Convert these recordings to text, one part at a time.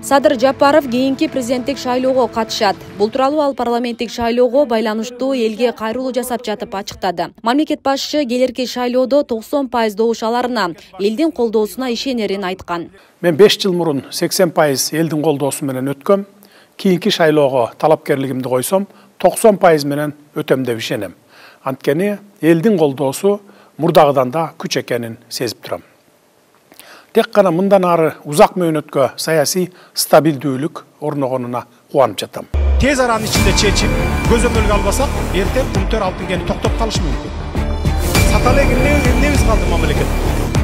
Садыр Жапаров кийинки президенттик шайлоого катышат. Бул тууралуу ал парламенттик шайлоого байланыштуу элге кайрылуу жасап жатып ачыктады. Мамлекет башчы келерки шайлоодо 90% добуш аларына, элдин колдоосуна ишенерин айткан. Мен 5 жыл мурун 80% элдин колдоосу менен өткөм. Кийинки шайлоого талапкерлигимди койсом, 90% менен өтөм деп ишенем. Анткени элдин колдоосу мурдагыдан да күч экенин сезип турам. Тек қана мындан ары узак мөөнөткө саясий стабилдүүлүк орногонуна кубанып жатам. Тез аранын ичинде чечип, көзөмөлгө албасак, эртең күнтөр алтын кени токтоп калышы мүмкүн. Саталек эмнебиз калды мамлекет?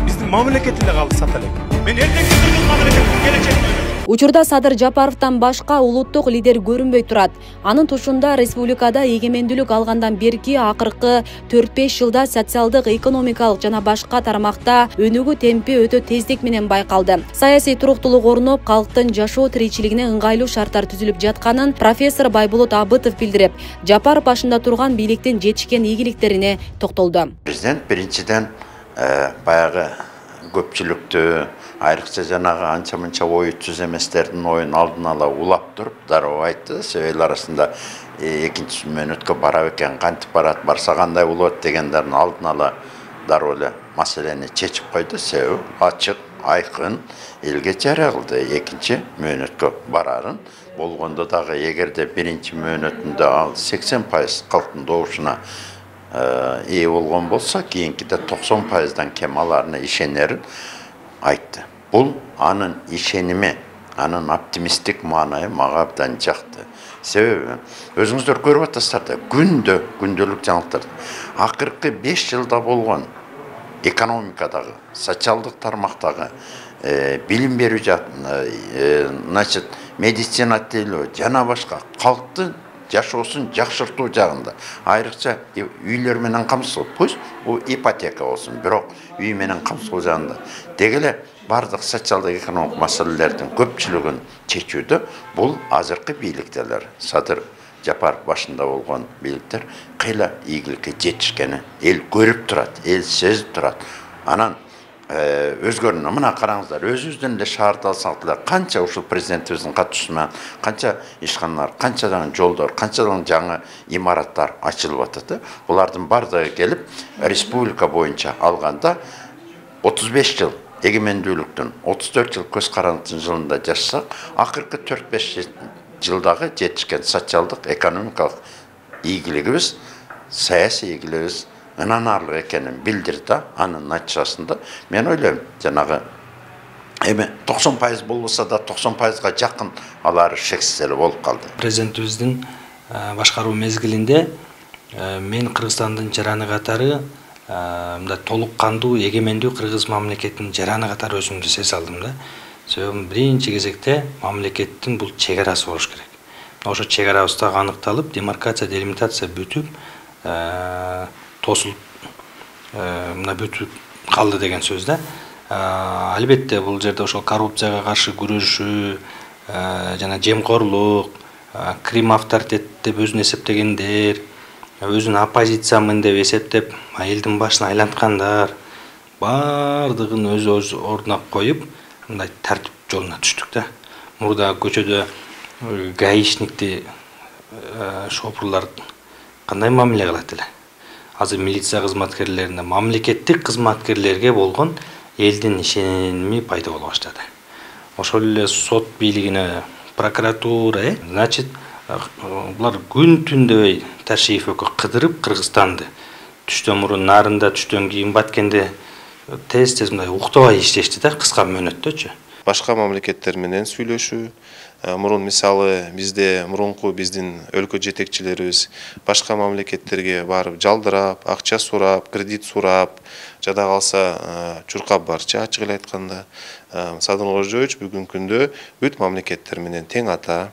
Биздин мамлекет эле калды саталек. Мен эртең күндүн мамлекеттин келечегин Учурда Садыр Жапаровдон башка улуттук лидер көрүнбөй турат. Анын тушунда республикада эгемендүүлүк алгандан берки акыркы 4-5 жылда социалдык, экономикалык жана башка тармакта өнүгүү темпи өтө тездик менен байкалды. Саясий туруктуулук орноп, калктын жашоо тиричилигине ыңгайлуу шарттар түзүлүп жатканын профессор Байболот Абытов билдирип, Жапаров башында турган бийликтин жетишкен ийгиликтерине токтолду. Президент биринчиден баягы көпчүлүктү айрыкча жанагы анча-мынча ой түз эместердин оюн алдын ала улап туруп дароо айтты. Эл арасында экинчи мөөнөткө бара экен, кантип барат, барса кандай болот дегендердин алдын ала дароо эле маселени чечип койду. Себеби ачык, айкын элге жарыя кылды экинчи мөөнөткө барарын. Болгондо дагы эгерде биринчи мөөнөтүндө ал 80% калктын добушуна ээ болгон болсо, кийинкиде 90%дан кем аларына ишенерин айтты. Бул анын ишеними, анын оптимисттик маанайы мага абдан жакты. Себеби өзүңүздөр көрүп атасыздар да, күндөлүк жаңылыктарды акыркы 5 жылда болгон экономикадагы, социалдык тармактагы, билим берүү значит, медицина тейлөө жана башка калктын жашоосун жакшыртуу жагында айрыкча үйлөр менен камсыз, пусть бул ипотека болсун, бирок үй менен камсыз жагында дегеле бардык социалдык экономик маселелердин көпчүлүгүн чечүүдө бул азыркы бийликтелер, Садыр Жапаров башында болгон бийликтер кыйла ийгиликке жетишкени эл көрүп турат, эл сезип турат. Анан өзгөрүнө мына караңыздар, өзүбүздүн эле шаарды алсак деле канча ушул президентибиздин катышуусу менен канча ишканалар, канчадан жолдор, канчадан жаңы имараттар ачылып атат. Булардын бардыгы келип республика боюнча алганда 35 жыл эгемендүүлүктүн, 34 жыл көз карандын жылында жашасак, акыркы 4-5 жылдагы жетишкен социалдык, экономикалык ийгилигибиз, саясий ийгилигибиз ынанарлык экенин билдирди. Анын натыйжасында мен ойлойм, жанагы эми 90% болбосо да 90%га жакын алар шексиз эле болуп калды. Президентибиздин башкаруу мезгилинде мен Кыргызстандын жараны катары мындай толук кандуу эгемендүү кыргыз мамлекетинин жараны катары өзүмдү сезе алдым да. Себеби биринчи кезекте мамлекеттин бул чек арасы болуш керек. Ошо чек арабыз дагы аныкталып, демаркация, делимитация бүтүп, тосулуп мына бүтүп калды деген сөз да. Албетте бул жерде ошол коррупцияга каршы күрөшүү, жана жемкорлук, крим авторитет деп өзүн эсептегендер, өзүн оппозициямын деп эсептеп элдин башына айланткандар бардыгын өз ордуна коюп, мындай тартип жолуна түштүк да. Мурда көчөдө гаишникти шопурлар кандай мамиле кылат эле? Азыр милиция кызматкерлерине, мамлекеттик кызматкерлерге болгон элдин ишеними пайда боло баштады. Ошол эле сот бийлигине, прокуратура, значит, булар күн түндөй Ташиевке кыдырып Кыргызстанды түштөн мурун нарында, түштөн кийин Баткенде тез мындай уктабай иштешти да, кыска мөөнөттөчү. Башка мамлекеттер менен сүйлөшүү, мурун мисалы биздин өлкө жетекчилерибиз башка мамлекеттерге барып жалдырап, акча сурап, кредит сурап, жада калса чуркап барчы, ачык эле айтканда. Садыр Кожоевич бүгүнкү күндө бүт мамлекеттер менен тең ата.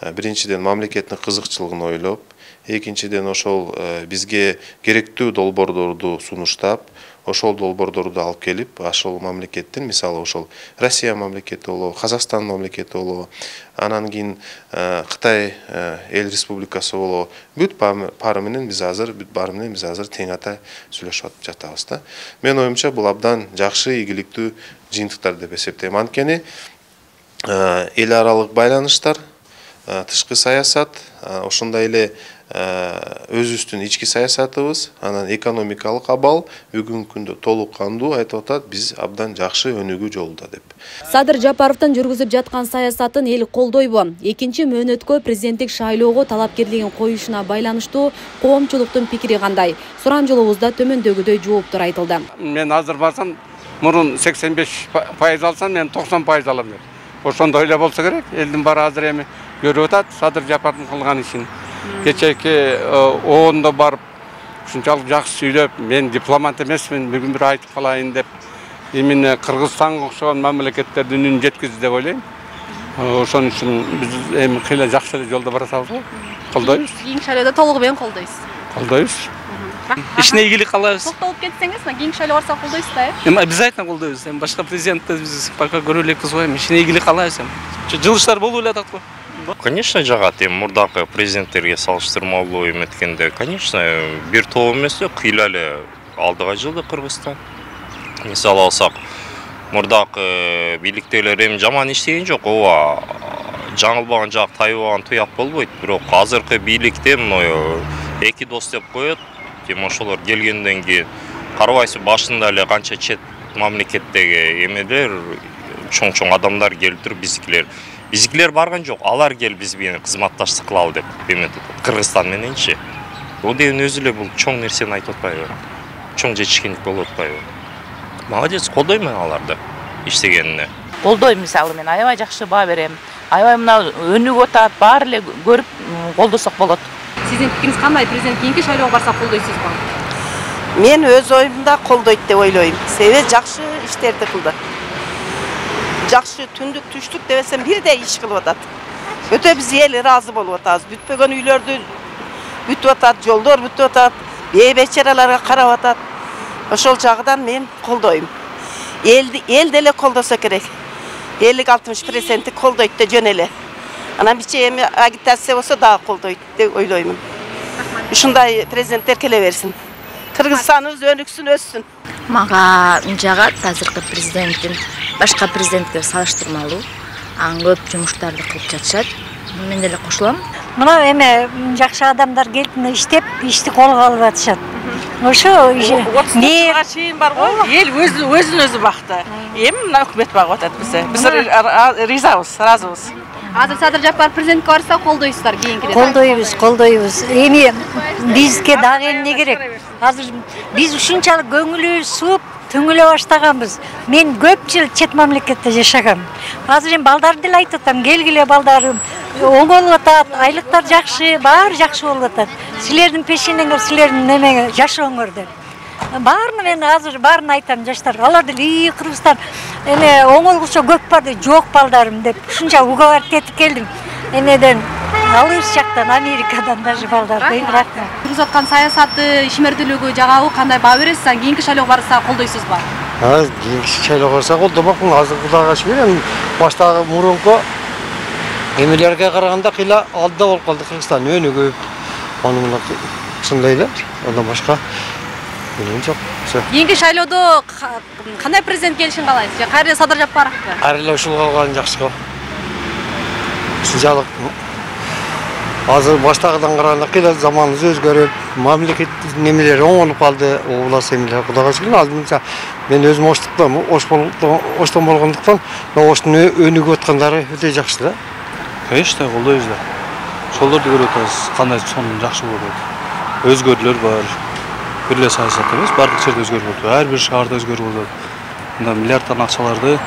Биринчиден мамлекеттин кызыкчылыгын ойлоп, экинчиден ошол бизге керектүү долбоорлорду сунуштап, ошол долбоордорду алып келип, ошол мамлекеттин, мисалы ошол Россия мамлекети болобу, Казакстан мамлекети болобу, анан кийин Кытай эл республикасы болобу, бүт баары менен биз азыр тең ата сүйлөшүп жатабыз да. Мен оюмча бул абдан жакшы, ийгиликтүү жыйынтыктар деп эсептейм. Анткени эл аралык байланыштар, тышкы саясат, ошондой эле өзүбүздүн ички саясатыбыз, анан экономикалык абал бүгүнкү күндө толук кандуу айтып атат, биз абдан жакшы өнүгүү жолунда деп. Садыр Жапаровдун жүргүзүп жаткан саясатын эл колдойбу? Экинчи мөөнөткө президенттик шайлоого талапкерлигин коюшуна байланыштуу коомчулуктун пикири кандай? Сурамжылообузда төмөндөгүдөй жооптор айтылды. Мен азыр барсам, мурун 85% алсам, мен 90% алам. Ошондой эле болсо керек. Элдин баары азыр эми көрүп атат Садыр Жапаровдун кылган ишин. Кечеки оонда барып, ушунчалык жакшы сүйлөп, мен дипломат эмесмин, бүгүн бир айтып калайын деп, именно Кыргызстанга окшогон мамлекеттердин үнүн жеткизди деп ойлойм. Ошон үчүн биз эми кыйла жакшы эле жолдо баратабыз го. Колдойбуз. Кийинки шайлоодо толугу менен колдойсуз. Колдойбуз. Ишине ийгилик каалайбыз. Токтолуп кетсеңиз, кийинки шайлоо барса колдойсуз да, Эми обязательно колдойбуз. Эми башка президентти биз пока көрө элекпиз го, ишине ийгилик каалайбыз. Жылыштар болуп эле атат го. Конечно, жагат. Эми мурдакы президенттерге салыштырмалуу эметкенде, конечно, бир топ эмес, кыйла эле алдыга жылды Кыргызстан. Мисалы алсак, мурдакы бийликтегилер эми жаман иштеген жок, ооба. Жаңылбаган жак, тайбаган туяк болбойт. Бирок азыркы бийликте мына эки дос деп коет. Эми ошолор келгенден кийин карабайсыз, башында эле канча чет мамлекеттеги эмелер, чоң адамдар келип туруп Биздикилер барган жок, алар кел биз менен кызматташтык кылалы деп эметет. Кыргызстан мененчи. Бул деген өзү эле бул чоң нерсени айтып атпайбы? Чоң жетишкендик болуп атпайбы? Молодец, колдойм мен аларды иштегенине. Колдойм, мисалы мен аябай жакшы баа берем. Аябай мына өнүгүп атат, баары эле көрүп колдосок болот. Сиздин пикириңиз кандай? Президент кийинки шайлоого барса колдойсузбу? Мен өз оюмда колдойт деп ойлойм. Себеби жакшы иштерди кылды. Жакшы түндүк түштүк дебесем бирдей иш кылып атат. Өтө биз эл ыраазы болуп атабыз. Бүтпөгөн үйлөрдү бүтүп атат, жолдор бүтүп атат, бейбечараларга карап атат. Ошол жагынан мен колдойм. Эл деле колдосо керек. 50-60% колдойт да жөн эле. Анан биче эми агитация болсо дагы колдойт деп ойлойм. Ушундай президенттер келе берсин. Кыргызстаныбыз өнүксүн, өссүн. Мага жагат азыркы президенттин башка президентке салыштырмалуу. Көп жумуштарды кылып жатышат. Мен деле кошулам. Мына эме жакшы адамдар келип иштеп, ишти колго алып атышат. Ошо не чейин бар го, эл өзүн өзү бакты. Эми мына өкмөт багып атат бизге. Биз ризабыз, ыраазыбыз. Азыр Садыр Жапаров президентке барса колдойсуздар кийинкиде. Колдойбуз. Эми бизге дагы эмне керек? Азыр биз ушунчалык көңүлүбүз сууп, түңүлө баштаганбыз. Мен көп жыл чет мамлекетте жашагам. Азыр эми балдарды деле айтып атам, келгиле балдарым. Оңолуп атат, айлыктар жакшы, баары жакшы болуп атат. Силердин пешенеңер, силердин немеге жашооңор деп. Баарына мен азыр баарына айтам жаштарга. Алар деле Кыргызстан эме оңолгучу көп барды, жок балдарым деп. Ушунча уговаривать этип келдим. Эмеден алыс жактан, Америкадан даже балдарды. Жүргүзүп аткан саясаты, ишмердүүлүгү жагабы кандай баа бересиз? Кийинки шайлоого барса колдойсузбу? Кийинки шайлоого барса колдомокмун. Азыр Кудайга шүгүр, эми баштагы мурунку эмелерге караганда кыйла алдыда болуп калды Кыргызстан, өнүгүп. Анын ушундай эле, андан башка жок. Кийинки шайлоодо кандай президент келишин каалайсыз? Же кайра Садыр Жапаровбу? Кайра ушул калган жакшы го. Ушунчалык азыр баштагыдан караганда кыйла заманыбыз өзгөрүп, мамлекет немелери оңолуп калды. Облас эмелер Кудайга шүгүр. Алдымча мен өзүм оштон болгондуктан, оштун өнүгүп аткандары өтө жакшы да. Конечно, колдойбуз да. Ошолорду көрүп атабыз, кандай сонун жакшы болуп атат. Өзгөрүүлөр бар. Бир эле саясат эмес, бардык жерде өзгөрүп атат. Ар бир шаарда өзгөрүп атат. Мында миллиардтан акчаларды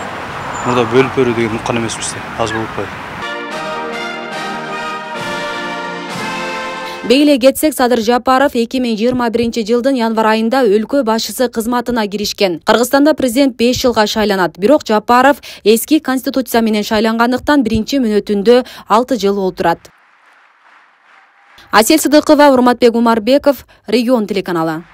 мурда бөлүп берүү деген уккан эмес бизде. Аз болуп атпайбы? Бейле кетсек, Садыр Жапаров 2021 жылдын январ айында өлкө башчысы кызматына киришкен. Кыргызстанда президент 5 жылга шайланат. Бирок Жапаров эски конституция менен шайлангандыктан биринчи мөөнөтүндө 6 жыл олтурат. Асель Сыдыкова, Урматбек Умарбеков, Регион телеканалы.